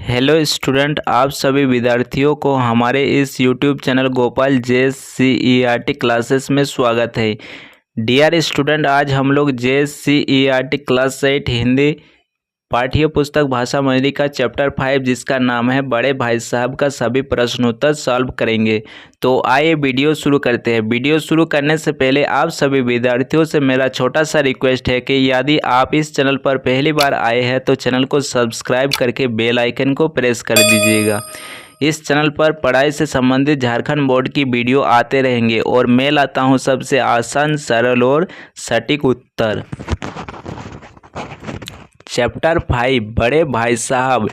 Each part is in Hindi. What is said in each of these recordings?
हेलो स्टूडेंट, आप सभी विद्यार्थियों को हमारे इस YouTube channel Gopal JCERT classes में स्वागत है। डियर स्टूडेंट, आज हम लोग JCERT क्लास 8 हिंदी पाठ्य पुस्तक भाषा मंजरी का चैप्टर 5 जिसका नाम है बड़े भाई साहब का सभी प्रश्नोत्तर सॉल्व करेंगे। तो आइए वीडियो शुरू करते हैं। वीडियो शुरू करने से पहले आप सभी विद्यार्थियों से मेरा छोटा सा रिक्वेस्ट है कि यदि आप इस चैनल पर पहली बार आए हैं तो चैनल को सब्सक्राइब करके बेल आइकन को प्रेस कर दीजिएगा। इस चैनल पर पढ़ाई से संबंधित झारखंड बोर्ड की वीडियो आते रहेंगे और मैं लाता हूँ सबसे आसान, सरल और सटीक उत्तर। चैप्टर 5 बड़े भाई साहब।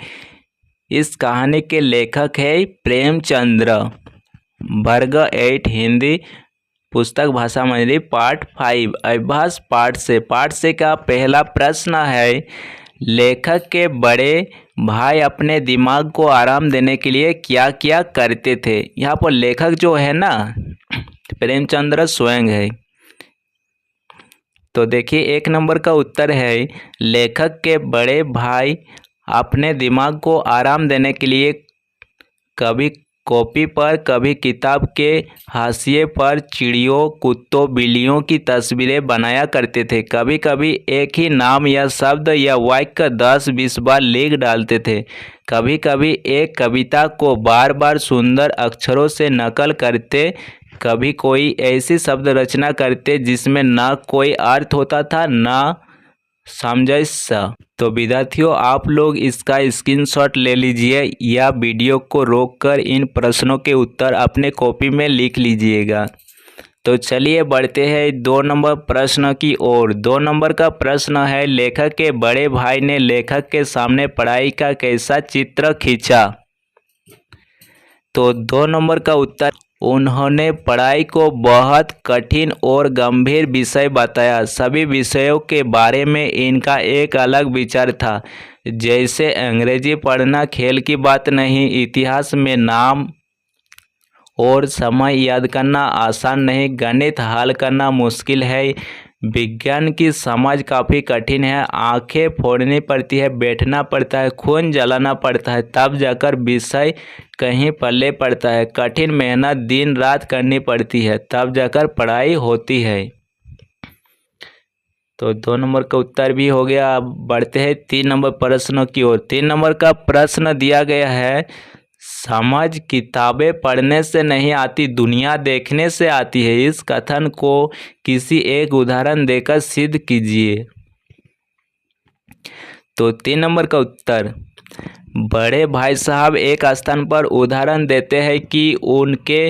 इस कहानी के लेखक है प्रेमचंद्र। वर्ग 8 हिंदी पुस्तक भाषा मंजरी पार्ट 5 अभ्यास पाठ से का पहला प्रश्न है, लेखक के बड़े भाई अपने दिमाग को आराम देने के लिए क्या क्या करते थे। यहाँ पर लेखक जो है ना, प्रेमचंद्र स्वयं है। तो देखिए, एक नंबर का उत्तर है, लेखक के बड़े भाई अपने दिमाग को आराम देने के लिए कभी कॉपी पर, कभी किताब के हाशिए पर चिड़ियों, कुत्तों, बिल्लियों की तस्वीरें बनाया करते थे। कभी कभी एक ही नाम या शब्द या वाक्य 10-20 बार लिख डालते थे। कभी कभी एक कविता को बार बार सुंदर अक्षरों से नकल करते। कभी कोई ऐसी शब्द रचना करते जिसमें ना कोई अर्थ होता था ना सामंजस्य। तो विद्यार्थियों, आप लोग इसका स्क्रीनशॉट ले लीजिए या वीडियो को रोककर इन प्रश्नों के उत्तर अपने कॉपी में लिख लीजिएगा। तो चलिए बढ़ते हैं 2 नंबर प्रश्न की ओर। 2 नंबर का प्रश्न है, लेखक के बड़े भाई ने लेखक के सामने पढ़ाई का कैसा चित्र खींचा। तो 2 नंबर का उत्तर, उन्होंने पढ़ाई को बहुत कठिन और गंभीर विषय बताया। सभी विषयों के बारे में इनका एक अलग विचार था। जैसे अंग्रेजी पढ़ना खेल की बात नहीं, इतिहास में नाम और समय याद करना आसान नहीं, गणित हल करना मुश्किल है, विज्ञान की समझ काफ़ी कठिन है, आंखें फोड़नी पड़ती है, बैठना पड़ता है, खून जलाना पड़ता है, तब जाकर विषय कहीं पल्ले पड़ता है, कठिन मेहनत दिन रात करनी पड़ती है, तब जाकर पढ़ाई होती है। तो 2 नंबर का उत्तर भी हो गया। अब बढ़ते हैं 3 नंबर प्रश्न की ओर। 3 नंबर का प्रश्न दिया गया है, समझ किताबें पढ़ने से नहीं आती, दुनिया देखने से आती है। इस कथन को किसी एक उदाहरण देकर सिद्ध कीजिए। तो 3 नंबर का उत्तर, बड़े भाई साहब एक स्थान पर उदाहरण देते हैं कि उनके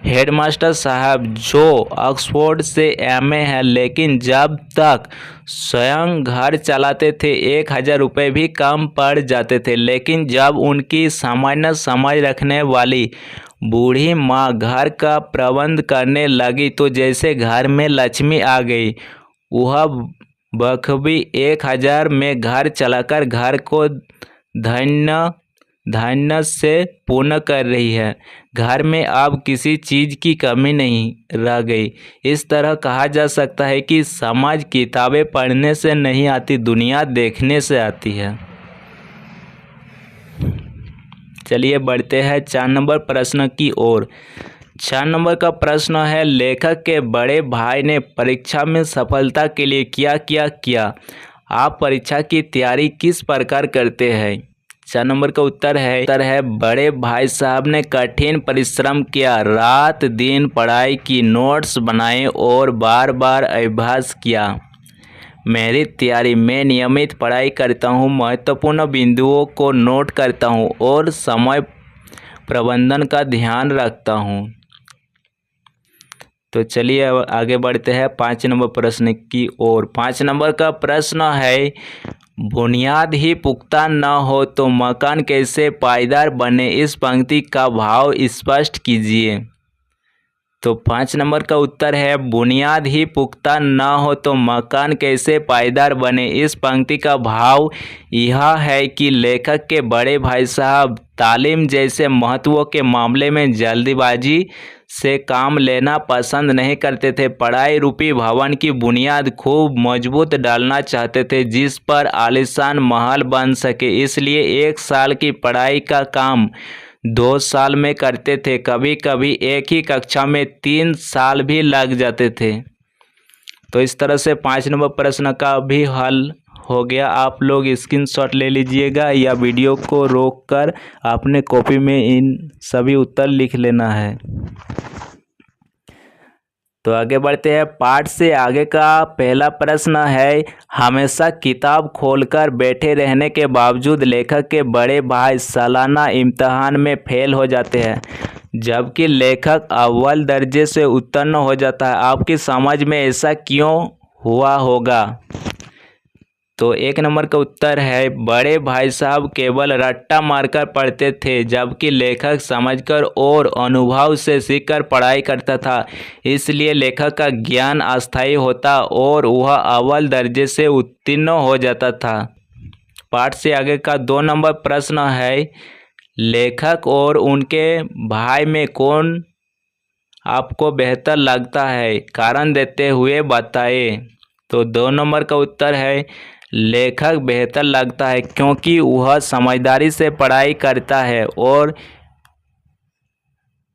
हेडमास्टर साहब जो ऑक्सफोर्ड से MA है, लेकिन जब तक स्वयं घर चलाते थे 1000 रुपये भी कम पड़ जाते थे। लेकिन जब उनकी सामान्य समझ रखने वाली बूढ़ी माँ घर का प्रबंध करने लगी तो जैसे घर में लक्ष्मी आ गई। वह बखूबी 1000 में घर चलाकर घर को धन्य से पूर्ण कर रही है। घर में अब किसी चीज़ की कमी नहीं रह गई। इस तरह कहा जा सकता है कि समझ किताबें पढ़ने से नहीं आती, दुनिया देखने से आती है। चलिए बढ़ते हैं 4 नंबर प्रश्न की ओर। 4 नंबर का प्रश्न है, लेखक के बड़े भाई ने परीक्षा में सफलता के लिए क्या क्या किया। आप परीक्षा की तैयारी किस प्रकार करते हैं। 4 नंबर का उत्तर है, बड़े भाई साहब ने कठिन परिश्रम किया, रात दिन पढ़ाई की, नोट्स बनाए और बार बार अभ्यास किया। मेरी तैयारी में नियमित पढ़ाई करता हूँ, महत्वपूर्ण बिंदुओं को नोट करता हूँ और समय प्रबंधन का ध्यान रखता हूँ। तो चलिए अब आगे बढ़ते हैं 5 नंबर प्रश्न की ओर। 5 नंबर का प्रश्न है, बुनियाद ही पुख्ता न हो तो मकान कैसे पायदार बने। इस पंक्ति का भाव स्पष्ट कीजिए। तो 5 नंबर का उत्तर है, बुनियाद ही पुख्ता न हो तो मकान कैसे पायदार बने। इस पंक्ति का भाव यह है कि लेखक के बड़े भाई साहब तालीम जैसे महत्व के मामले में जल्दीबाजी से काम लेना पसंद नहीं करते थे। पढ़ाई रूपी भवन की बुनियाद खूब मजबूत डालना चाहते थे जिस पर आलीशान महल बन सके। इसलिए 1 साल की पढ़ाई का काम 2 साल में करते थे। कभी कभी एक ही कक्षा में 3 साल भी लग जाते थे। तो इस तरह से 5 नंबर प्रश्न का भी हल हो गया। आप लोग स्क्रीनशॉट ले लीजिएगा या वीडियो को रोककर अपने कॉपी में इन सभी उत्तर लिख लेना है। तो आगे बढ़ते हैं। पाठ से आगे का पहला प्रश्न है, हमेशा किताब खोलकर बैठे रहने के बावजूद लेखक के बड़े भाई सालाना इम्तिहान में फेल हो जाते हैं जबकि लेखक अव्वल दर्जे से उत्तीर्ण हो जाता है। आपकी समझ में ऐसा क्यों हुआ होगा? तो 1 नंबर का उत्तर है, बड़े भाई साहब केवल रट्टा मारकर पढ़ते थे जबकि लेखक समझकर और अनुभव से सीखकर पढ़ाई करता था। इसलिए लेखक का ज्ञान अस्थायी होता और वह अव्वल दर्जे से उत्तीर्ण हो जाता था। पाठ से आगे का 2 नंबर प्रश्न है, लेखक और उनके भाई में कौन आपको बेहतर लगता है? कारण देते हुए बताइए। तो 2 नंबर का उत्तर है, लेखक बेहतर लगता है क्योंकि वह समझदारी से पढ़ाई करता है और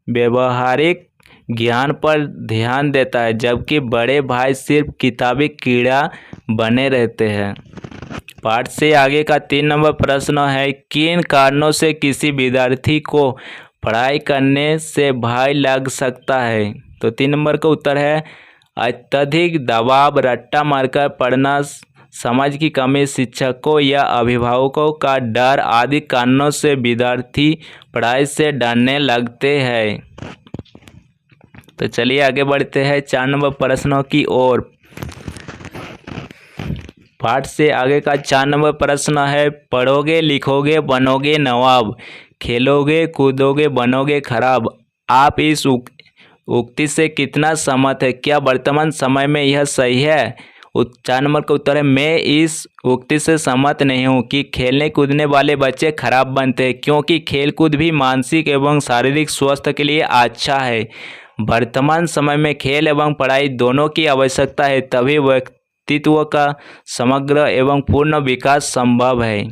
व्यवहारिक ज्ञान पर ध्यान देता है जबकि बड़े भाई सिर्फ किताबी कीड़ा बने रहते हैं। पाठ से आगे का 3 नंबर प्रश्न है, किन कारणों से किसी विद्यार्थी को पढ़ाई करने से भय लग सकता है? तो 3 नंबर का उत्तर है, अत्यधिक दबाव, रट्टा मारकर पढ़ना, समझ की कमी, शिक्षकों या अभिभावकों का डर आदि कारणों से विद्यार्थी पढ़ाई से डरने लगते हैं। तो चलिए आगे बढ़ते हैं 4 नंबर प्रश्नों की ओर। पाठ से आगे का 4 नंबर प्रश्न है, पढ़ोगे लिखोगे बनोगे नवाब, खेलोगे कूदोगे बनोगे खराब। आप इस उक्ति से कितना सहमत है? क्या वर्तमान समय में यह सही है? 4 नंबर का उत्तर है, मैं इस उक्ति से सहमत नहीं हूँ कि खेलने कूदने वाले बच्चे खराब बनते हैं क्योंकि खेलकूद भी मानसिक एवं शारीरिक स्वास्थ्य के लिए अच्छा है। वर्तमान समय में खेल एवं पढ़ाई दोनों की आवश्यकता है, तभी व्यक्तित्व का समग्र एवं पूर्ण विकास संभव है।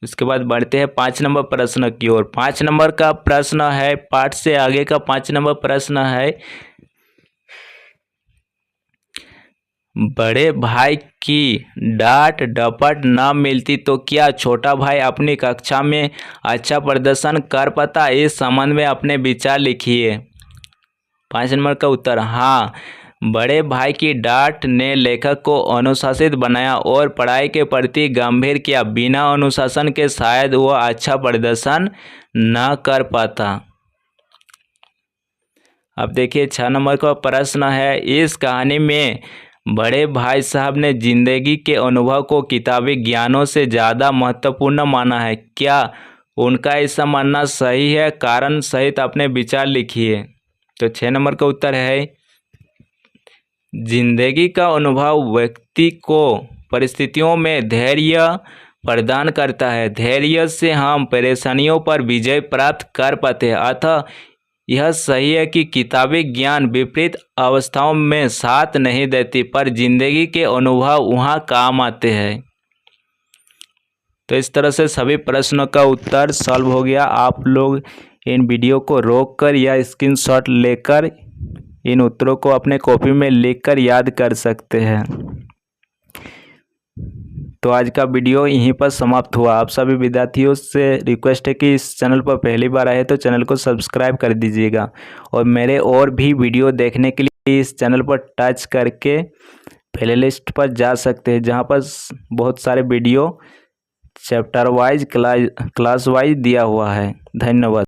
उसके बाद बढ़ते हैं 5 नंबर प्रश्न की ओर। 5 नंबर का प्रश्न है, पाठ से आगे का 5 नंबर प्रश्न है, बड़े भाई की डांट डपट न मिलती तो क्या छोटा भाई अपनी कक्षा में अच्छा प्रदर्शन कर पाता? इस संबंध में अपने विचार लिखिए। 5 नंबर का उत्तर, हाँ, बड़े भाई की डांट ने लेखक को अनुशासित बनाया और पढ़ाई के प्रति गंभीर किया। बिना अनुशासन के शायद वह अच्छा प्रदर्शन न कर पाता। अब देखिए 6 नंबर का प्रश्न है, इस कहानी में बड़े भाई साहब ने जिंदगी के अनुभव को किताबी ज्ञानों से ज़्यादा महत्वपूर्ण माना है। क्या उनका ऐसा मानना सही है? कारण सहित अपने विचार लिखिए। तो 6 नंबर का उत्तर है, जिंदगी का अनुभव व्यक्ति को परिस्थितियों में धैर्य प्रदान करता है। धैर्य से हम परेशानियों पर विजय प्राप्त कर पाते हैं। अतः यह सही है कि किताबी ज्ञान विपरीत अवस्थाओं में साथ नहीं देती पर जिंदगी के अनुभव वहाँ काम आते हैं। तो इस तरह से सभी प्रश्नों का उत्तर सॉल्व हो गया। आप लोग इन वीडियो को रोककर या स्क्रीनशॉट लेकर इन उत्तरों को अपने कॉपी में लिखकर याद कर सकते हैं। तो आज का वीडियो यहीं पर समाप्त हुआ। आप सभी विद्यार्थियों से रिक्वेस्ट है कि इस चैनल पर पहली बार आए तो चैनल को सब्सक्राइब कर दीजिएगा और मेरे और भी वीडियो देखने के लिए इस चैनल पर टच करके प्लेलिस्ट पर जा सकते हैं जहां पर बहुत सारे video chapter wise class wise दिया हुआ है। धन्यवाद।